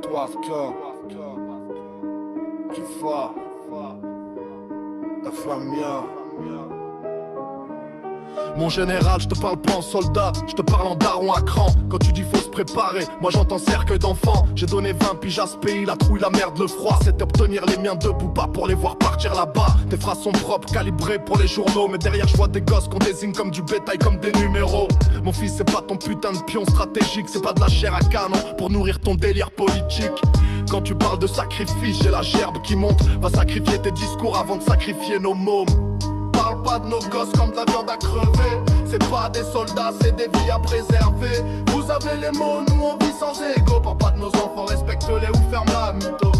Sławko, Kifa, la famille. Mon général, je te parle pas en soldat, je te parle en daron à cran. Quand tu dis faut se préparer, moi j'entends cercueil d'enfants. J'ai donné 20 piges à ce pays, la trouille, la merde, le froid. C'était obtenir les miens debout, pas pour les voir partir là-bas. Tes phrases sont propres, calibrées pour les journaux. Mais derrière je vois des gosses qu'on désigne comme du bétail, comme des numéros. Mon fils c'est pas ton putain de pion stratégique, c'est pas de la chair à canon pour nourrir ton délire politique. Quand tu parles de sacrifice, j'ai la gerbe qui monte. Va sacrifier tes discours avant de sacrifier nos mômes. Parle pas de nos gosses comme de la viande à crever. C'est pas des soldats, c'est des vies à préserver. Vous avez les mots, nous on vit sans égo. Parle pas de nos enfants, respecte-les ou ferme la mytho.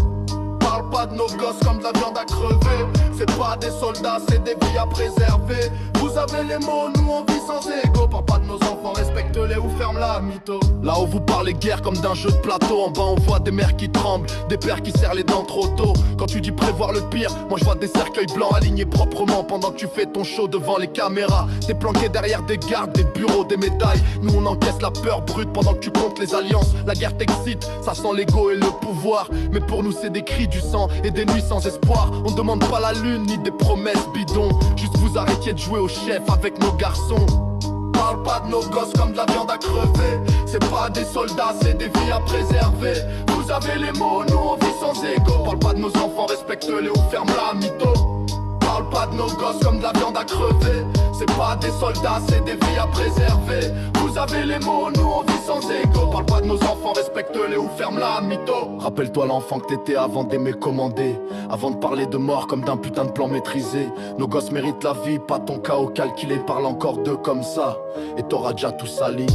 Parle pas de nos gosses comme de la viande à crever. C'est pas des soldats, c'est des vies à préserver. Vous avez les mots, nous on vit sans égo. Parle pas de nos enfants, respecte-les ou ferme la mytho. Là-haut vous parlez guerre comme d'un jeu de plateau. En bas on voit des mères qui tremblent, des pères qui serrent les dents trop tôt. Quand tu dis prévoir le pire, moi je vois des cercueils blancs alignés proprement. Pendant que tu fais ton show devant les caméras. T'es planqué derrière des gardes, des bureaux, des médailles. Nous on encaisse la peur brute pendant que tu comptes les alliances. La guerre t'excite, ça sent l'ego et le pouvoir. Mais pour nous c'est des cris du sang et des nuits sans espoir. On demande pas la lune ni des promesses bidons. Juste vous arrêtiez de jouer au chef avec nos garçons. Parle pas de nos gosses comme de la viande à crever. C'est pas des soldats, c'est des vies à préserver. Vous avez les mots, nous on vit sans égo. Parle pas de nos enfants, respecte-les ou ferme la mytho. Parle pas de nos gosses comme de la viande à crever. C'est pas des soldats, c'est des vies à préserver. Vous avez les mots, nous on vit sans égo. Parle pas de nos enfants, respecte-les ou ferme la mytho. Rappelle-toi l'enfant que t'étais avant d'aimer commander. Avant de parler de mort comme d'un putain de plan maîtrisé. Nos gosses méritent la vie, pas ton chaos calculé. Parle encore d'eux comme ça et t'auras déjà tout sali.